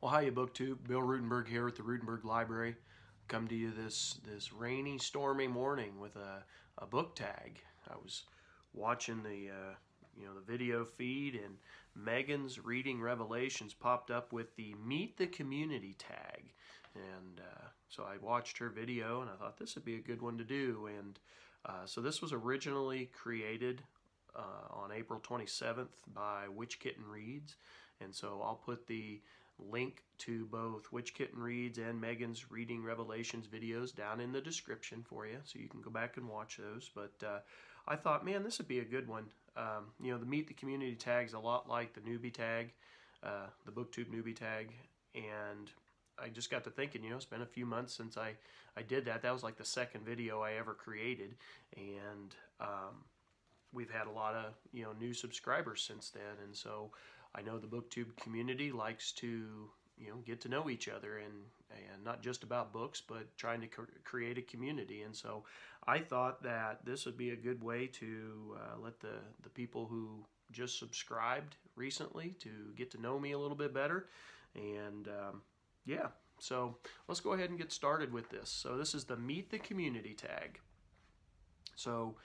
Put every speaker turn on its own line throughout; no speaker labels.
Well, hiya, BookTube. Bill Rutenberg here at the Rutenberg Library. Come to you this rainy, stormy morning with a book tag. I was watching the the video feed, and Megan's Reading Revelations popped up with the Meet the Community tag, and so I watched her video, and I thought this would be a good one to do. And so this was originally created on April 27th by Witch Kitten Reads, and so I'll put the link to both Witch Kitten Reads and Megan's Reading Revelations videos down in the description for you, so you can go back and watch those. But I thought, man, this would be a good one. The Meet the Community tag's a lot like the newbie tag, the BookTube newbie tag, and I just got to thinking, it's been a few months since I did that. That was like the second video I ever created, and we've had a lot of new subscribers since then, and so I know the BookTube community likes to get to know each other, and not just about books, but trying to create a community. And so I thought that this would be a good way to let the people who just subscribed recently to get to know me a little bit better. And yeah, so let's go ahead and get started with this. So this is the Meet the Community tag. So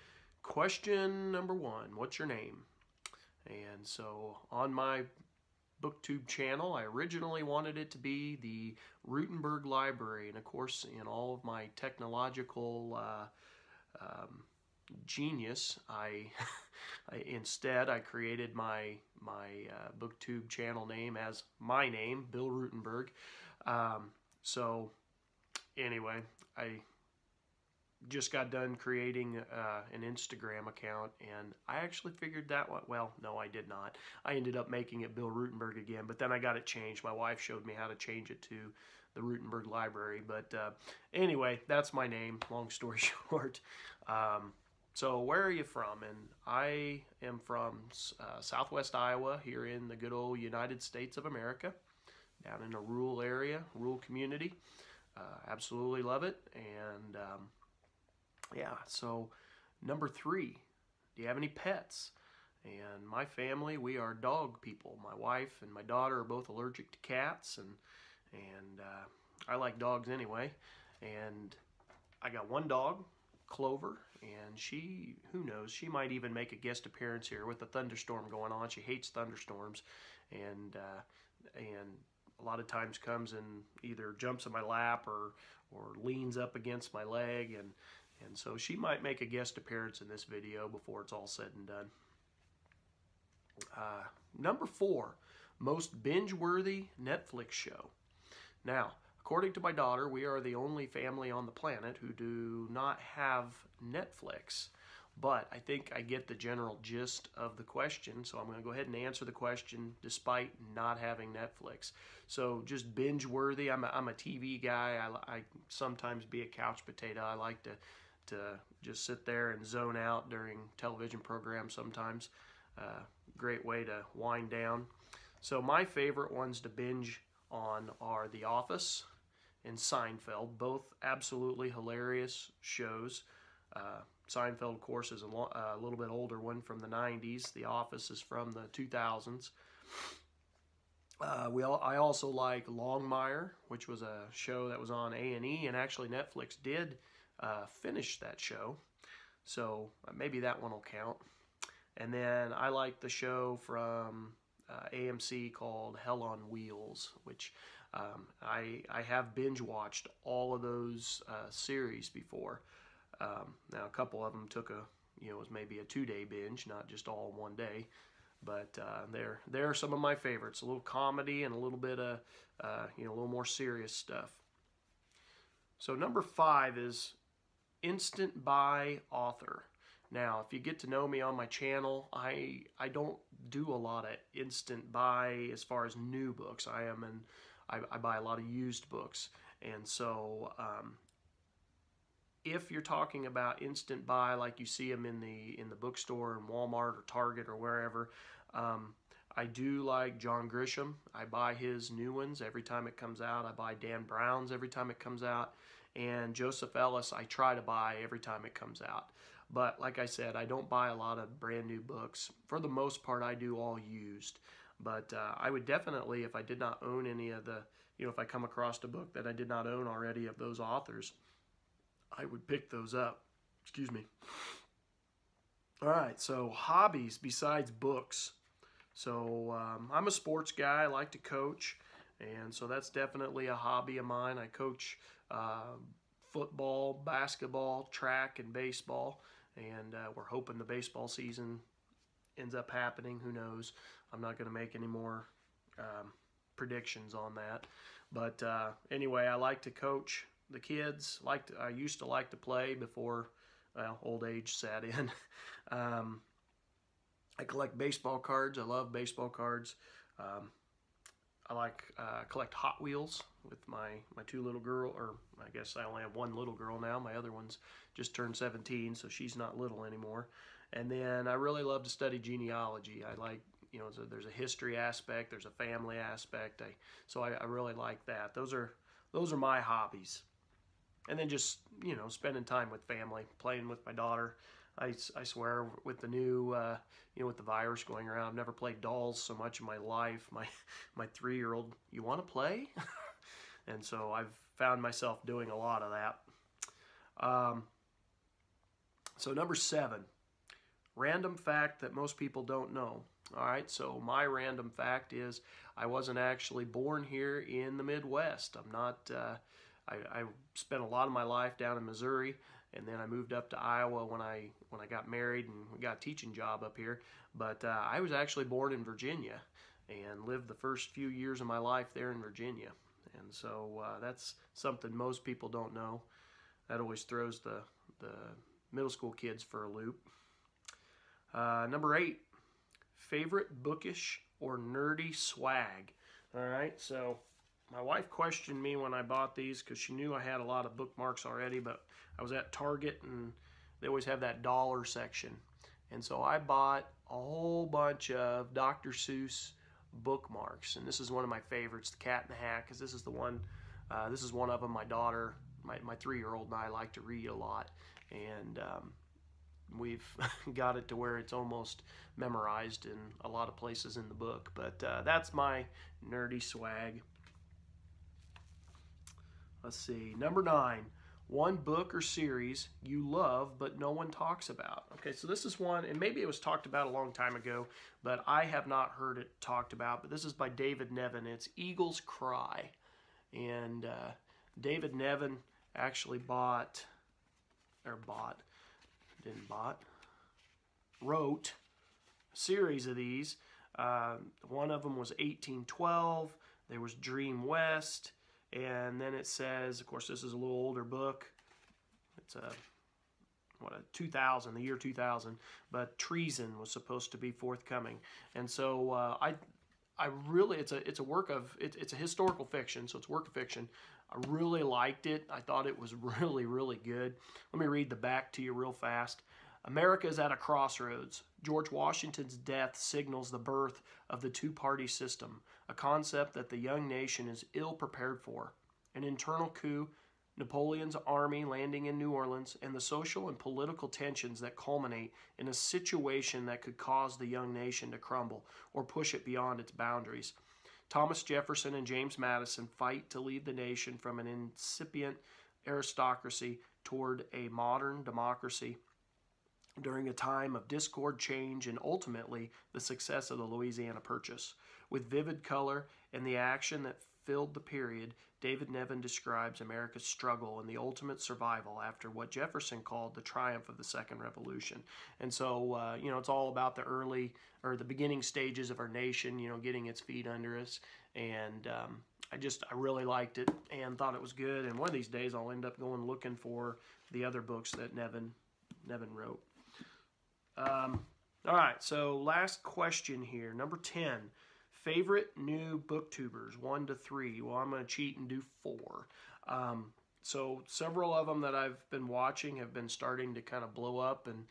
question number one, what's your name? And so on my BookTube channel, I originally wanted it to be the Rutenberg Library, and of course, in all of my technological genius, instead I created my BookTube channel name as my name, Bill Rutenberg. So anyway, I just got done creating an Instagram account, and I actually figured that one, well, no, I did not. I ended up making it Bill Rutenberg again, but then I got it changed. My wife showed me how to change it to the Rutenberg Library, but anyway, that's my name, long story short. So where are you from? And I am from Southwest Iowa, here in the good old United States of America, down in a rural area, rural community. Absolutely love it. And yeah, so number three, do you have any pets? And my family, we are dog people. My wife and my daughter are both allergic to cats, and I like dogs anyway. And I got one dog, Clover, and she, who knows, she might even make a guest appearance here with a thunderstorm going on. She hates thunderstorms, and a lot of times comes and either jumps in my lap or leans up against my leg, and so she might make a guest appearance in this video before it's all said and done. Number four, most binge-worthy Netflix show. Now, according to my daughter, we are the only family on the planet who do not have Netflix. But I think I get the general gist of the question, so I'm going to go ahead and answer the question despite not having Netflix. So just binge-worthy. I'm a TV guy. I sometimes be a couch potato. I like to just sit there and zone out during television programs sometimes. Great way to wind down. So my favorite ones to binge on are The Office and Seinfeld, both absolutely hilarious shows. Seinfeld, of course, is a little bit older one from the 90s. The Office is from the 2000s. I also like Longmire, which was a show that was on A&E, and actually Netflix did finish that show, so maybe that one will count. And then I like the show from AMC called Hell on Wheels, which I have binge watched all of those series before. Now a couple of them took was maybe a 2-day binge, not just all in one day, but they're some of my favorites. A little comedy and a little bit of a little more serious stuff. So number five is instant buy author. Now, if you get to know me on my channel, I don't do a lot of instant buy as far as new books. I buy a lot of used books, and so if you're talking about instant buy like you see them in the bookstore in Walmart or Target or wherever, I do like John Grisham. I buy his new ones every time it comes out. I buy Dan Brown's every time it comes out. And Joseph Ellis I try to buy every time it comes out. But like I said, I don't buy a lot of brand new books. For the most part, I do all used. But I would definitely, if I did not own any of the, if I come across a book that I did not own already of those authors, I would pick those up. Excuse me. All right, so hobbies besides books. So I'm a sports guy. I like to coach, and so that's definitely a hobby of mine. I coach football, basketball, track, and baseball, and we're hoping the baseball season ends up happening. Who knows? I'm not going to make any more predictions on that. But anyway, I like to coach the kids. I used to like to play before, well, old age set in. I collect baseball cards. I love baseball cards. I collect Hot Wheels with my two little girl, or I guess I only have one little girl now. My other one's just turned 17, so she's not little anymore. And then I really love to study genealogy. I like, so there's a history aspect, there's a family aspect. So I really like that. Those are my hobbies. And then just, spending time with family, playing with my daughter. I swear, with the new, with the virus going around, I've never played dolls so much in my life. My 3-year-old, you want to play? And so I've found myself doing a lot of that. So number 7, random fact that most people don't know. All right, so my random fact is I wasn't actually born here in the Midwest. I'm not. I spent a lot of my life down in Missouri, and then I moved up to Iowa when I got married and got a teaching job up here. But I was actually born in Virginia and lived the first few years of my life there in Virginia. And so that's something most people don't know. That always throws the middle school kids for a loop. Number 8, favorite bookish or nerdy swag. All right, so my wife questioned me when I bought these because she knew I had a lot of bookmarks already, but I was at Target and they always have that dollar section. And so I bought a whole bunch of Dr. Seuss bookmarks. And this is one of my favorites, The Cat in the Hat, because this is the one, this is one of them my daughter, my 3-year-old and I like to read a lot. And we've got it to where it's almost memorized in a lot of places in the book. But that's my nerdy swag. Let's see, number 9, one book or series you love but no one talks about. Okay, so this is one, and maybe it was talked about a long time ago, but I have not heard it talked about. But this is by David Nevin. It's Eagle's Cry. And David Nevin actually wrote a series of these. One of them was 1812. There was Dream West. And then it says, of course, this is a little older book. It's a 2000, the year 2000. But Treason was supposed to be forthcoming, and so I really, it's a work of it's a historical fiction, so it's a work of fiction. I really liked it. I thought it was really, really good. Let me read the back to you real fast. America is at a crossroads. George Washington's death signals the birth of the two-party system, a concept that the young nation is ill prepared for. An internal coup, Napoleon's army landing in New Orleans, and the social and political tensions that culminate in a situation that could cause the young nation to crumble or push it beyond its boundaries. Thomas Jefferson and James Madison fight to lead the nation from an incipient aristocracy toward a modern democracy during a time of discord, change, and ultimately the success of the Louisiana Purchase. With vivid color and the action that filled the period, David Nevin describes America's struggle and the ultimate survival after what Jefferson called the triumph of the Second Revolution. And so, it's all about the beginning stages of our nation, getting its feet under us. And I really liked it and thought it was good. And one of these days I'll end up going looking for the other books that Nevin wrote. All right, so last question here, number 10. Favorite new booktubers, 1 to 3. Well, I'm going to cheat and do 4. So several of them that I've been watching have been starting to kind of blow up and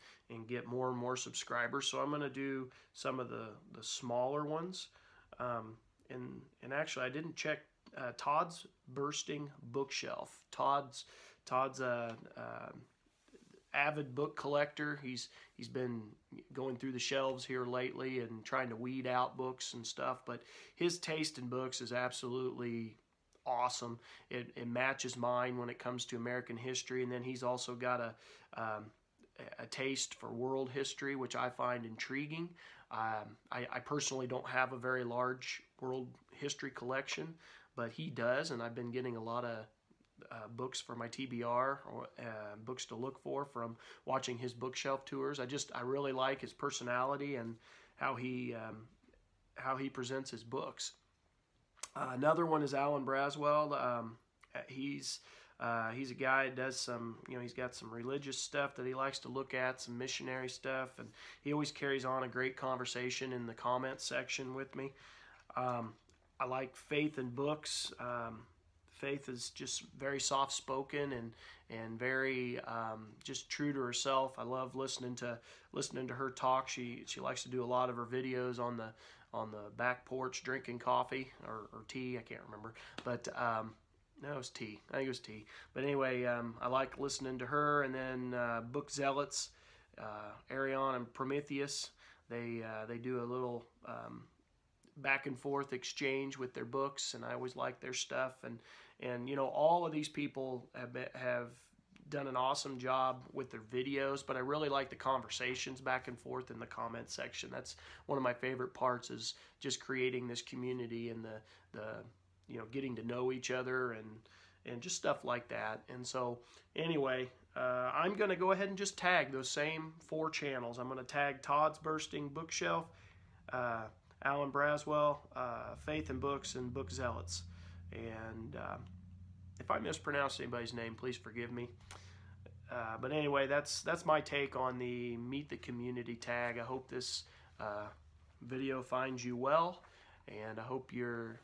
get more and more subscribers. So I'm going to do some of the smaller ones. And actually, I didn't check Todd's Bursting Bookshelf. Todd's avid book collector. He's been going through the shelves here lately and trying to weed out books and stuff, but his taste in books is absolutely awesome. It matches mine when it comes to American history, and then he's also got a taste for world history, which I find intriguing. I personally don't have a very large world history collection, but he does, and I've been getting a lot of books for my TBR, or books to look for from watching his bookshelf tours. I really like his personality and how he presents his books. Another one is Alan Braswell. He's a guy that does some, he's got some religious stuff that he likes to look at, some missionary stuff, and he always carries on a great conversation in the comments section with me. I like Faith in Books. Faith is just very soft-spoken and very just true to herself. I love listening to her talk. She likes to do a lot of her videos on the back porch drinking coffee or tea. I can't remember, but no, it was tea. I think it was tea. But anyway, I like listening to her. And then Book Zealots, Arion and Prometheus. They do a little back and forth exchange with their books, and I always like their stuff. And all of these people have done an awesome job with their videos, but I really like the conversations back and forth in the comment section. That's one of my favorite parts, is just creating this community and the getting to know each other and just stuff like that. And so anyway, I'm going to go ahead and just tag those same 4 channels. I'm going to tag Todd's Bursting Bookshelf, Alan Braswell, Faith in Books, and Book Zealots. And if I mispronounced anybody's name, please forgive me. But anyway, that's my take on the Meet the Community tag. I hope this video finds you well, and I hope you're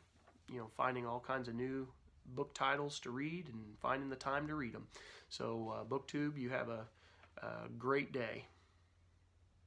finding all kinds of new book titles to read and finding the time to read them. So BookTube, you have a great day.